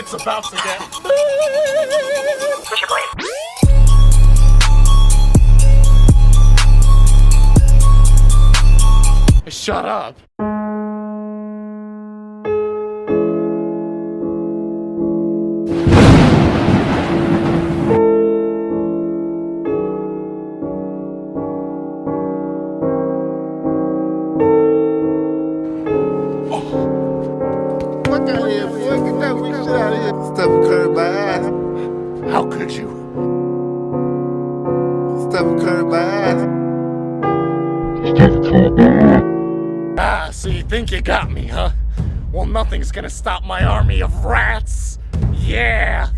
It's about to get... Shut up. Fuck out of here, boy. Get that weak shit out of here. Stephen Curry by ass. How could you? Stephen Curry by ass. Ah, so you think you got me, huh? Well, nothing's gonna stop my army of rats. Yeah!